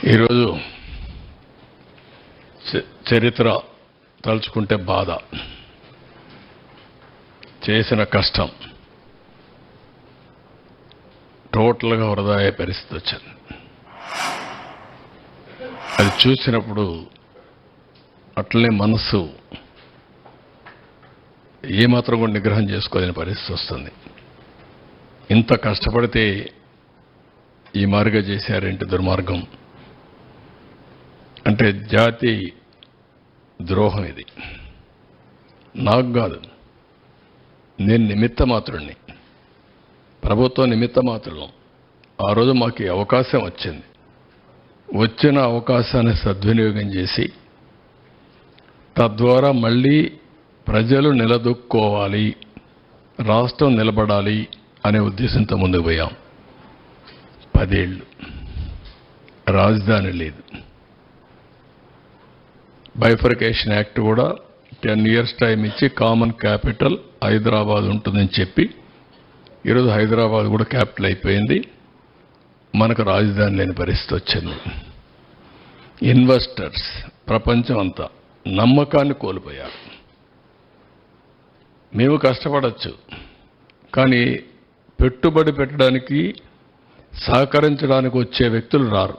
ఈరోజు చరిత్ర తలుచుకుంటే బాధ, చేసిన కష్టం టోటల్గా వృధా అయ్యే పరిస్థితి వచ్చింది. అది చూసినప్పుడు అట్లనే మనసు ఏమాత్రం కూడా నిగ్రహం చేసుకోలేని పరిస్థితి వస్తుంది. ఇంత కష్టపడితే ఈ మార్గం చేశారేంటి దుర్మార్గం అంటే జాతి ద్రోహం. ఇది నాకు కాదు, నేను నిమిత్త మాత్రుడిని, ప్రభుత్వం నిమిత్త మాత్రం. ఆ రోజు మాకు ఈ అవకాశం వచ్చింది. వచ్చిన అవకాశాన్ని సద్వినియోగం చేసి తద్వారా మళ్ళీ ప్రజలు నిలదొక్కోవాలి, రాష్ట్రం నిలబడాలి అనే ఉద్దేశంతో ముందుకు పోయాం. 10 ఏళ్ళు రాజధాని లేదు. బైఫర్కేషన్ యాక్ట్ కూడా 10 years టైం ఇచ్చి కామన్ క్యాపిటల్ హైదరాబాద్ ఉంటుందని చెప్పి ఈరోజు హైదరాబాద్ కూడా క్యాపిటల్ అయిపోయింది. మనకు రాజధాని లేని పరిస్థితి వచ్చింది. ఇన్వెస్టర్స్ ప్రపంచం అంతా నమ్మకాన్ని కోల్పోయారు. మేము కష్టపడచ్చు, కానీ పెట్టుబడి పెట్టడానికి సహకరించడానికి వచ్చే వ్యక్తులు రారు.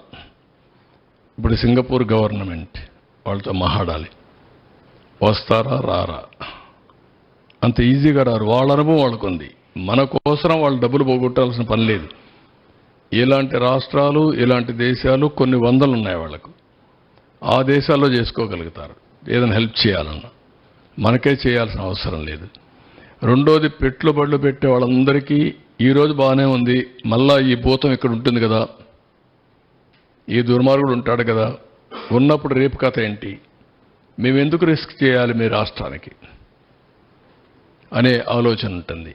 ఇప్పుడు సింగపూర్ గవర్నమెంట్ వాళ్ళతో మాట్లాడాలి, వస్తారా రారా? అంత ఈజీగా రారు. వాళ్ళ అనుభవం వాళ్ళకుంది. మన కోసం వాళ్ళు డబ్బులు పోగొట్టాల్సిన పని లేదు. ఇలాంటి రాష్ట్రాలు, ఇలాంటి దేశాలు కొన్ని వందలు ఉన్నాయి వాళ్ళకు. ఆ దేశాల్లో చేసుకోగలుగుతారు ఏదైనా హెల్ప్ చేయాలన్నా. మనకే చేయాల్సిన అవసరం లేదు. రెండోది, పెట్టుబడులు పెట్టే వాళ్ళందరికీ ఈరోజు బాగానే ఉంది, మళ్ళా ఈ భూతం ఇక్కడ ఉంటుంది కదా, ఈ దుర్మార్గుడు ఉంటాడు కదా, ఉన్నప్పుడు రేపు కథ ఏంటి, మేము ఎందుకు రిస్క్ చేయాలి మీ రాష్ట్రానికి అనే ఆలోచన ఉంటుంది.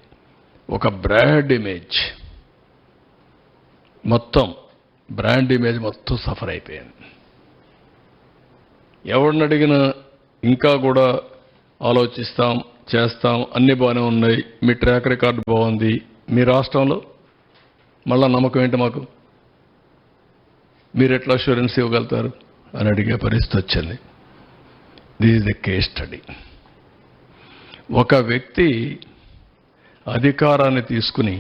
ఒక బ్రాండ్ ఇమేజ్ మొత్తం సఫర్ అయిపోయింది. ఎవరిని అడిగినా ఇంకా కూడా ఆలోచిస్తాం, చేస్తాం, అన్ని బాగానే ఉన్నాయి, మీ ట్రాక్ రికార్డు బాగుంది, మీ రాష్ట్రంలో మళ్ళా నమ్మకం ఏంటి మాకు, మీరు ఎట్లా అష్యూరెన్స్ ఇవ్వగలుగుతారు అని అడిగే పరిస్థితి వచ్చింది. This is the case study. ఒక వ్యక్తి అధికారాన్ని తీసుకుని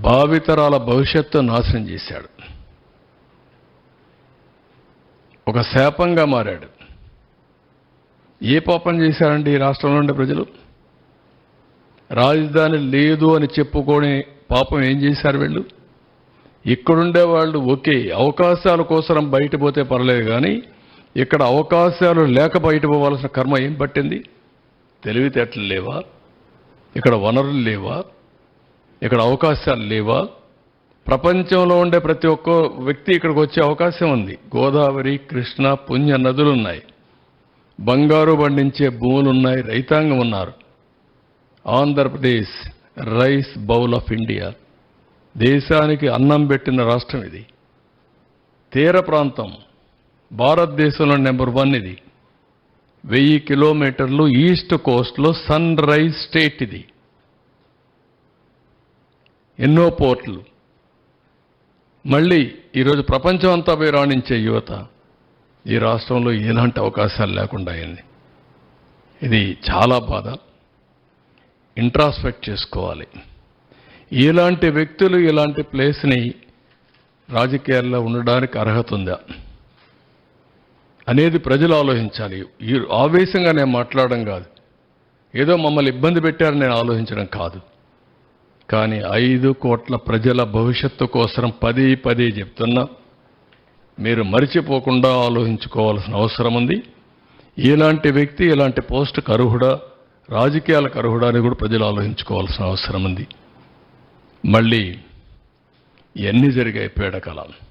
భావితరాల భవిష్యత్తు నాశనం చేశాడు. ఒక శాపంగా మారాడు. ఏ పాపం చేశారండి ఈ రాష్ట్రంలో ఉండే ప్రజలు? రాజధాని లేదు అని చెప్పుకొని పాపం ఏం చేశారు వీళ్ళు? ఇక్కడుండే వాళ్ళు ఒకే అవకాశాల కోసం బయట పోతే పర్లేదు, కానీ ఇక్కడ అవకాశాలు లేక బయట పోవాల్సిన కర్మ ఏం పట్టింది? తెలివితేటలు లేవా? ఇక్కడ వనరులు లేవా? ఇక్కడ అవకాశాలు లేవా? ప్రపంచంలో ఉండే ప్రతి ఒక్క వ్యక్తి ఇక్కడికి వచ్చే అవకాశం ఉంది. గోదావరి, కృష్ణ, పుణ్య నదులు ఉన్నాయి, బంగారు పండించే భూములు ఉన్నాయి, రైతాంగం ఉన్నారు. Andhra Pradesh rice bowl of India, దేశానికి అన్నం పెట్టిన రాష్ట్రం ఇది. తీర ప్రాంతం భారతదేశంలో నెంబర్ 1 ఇది. 1000 కిలోమీటర్లు ఈస్ట్ కోస్ట్లో సన్ రైజ్ స్టేట్ ఇది. ఎన్నో పోర్ట్లు. మళ్ళీ ఈరోజు ప్రపంచం అంతా పోయి రాణించే యువత ఈ రాష్ట్రంలో ఎలాంటి అవకాశాలు లేకుండా అయింది. ఇది చాలా బాధ. ఇంట్రాస్పెక్ట్ చేసుకోవాలి. ఇలాంటి వ్యక్తులు ఇలాంటి ప్లేస్ని రాజకీయాల్లో ఉండడానికి అర్హత ఉందా అనేది ప్రజలు ఆలోచించాలి. ఈ ఆవేశంగా నేను మాట్లాడడం కాదు, ఏదో మమ్మల్ని ఇబ్బంది పెట్టారని నేను ఆలోచించడం కాదు, కానీ 5 కోట్ల ప్రజల భవిష్యత్తు కోసం పదే చెప్తున్నా. మీరు మరిచిపోకుండా ఆలోచించుకోవాల్సిన అవసరం ఉంది. ఇలాంటి వ్యక్తి ఇలాంటి పోస్టుకు అర్హుడా, రాజకీయాలకు అర్హుడా అని కూడా ప్రజలు ఆలోచించుకోవాల్సిన అవసరం ఉంది. మళ్ళీ ఎన్ని జరిగాయి పీడకలాలు.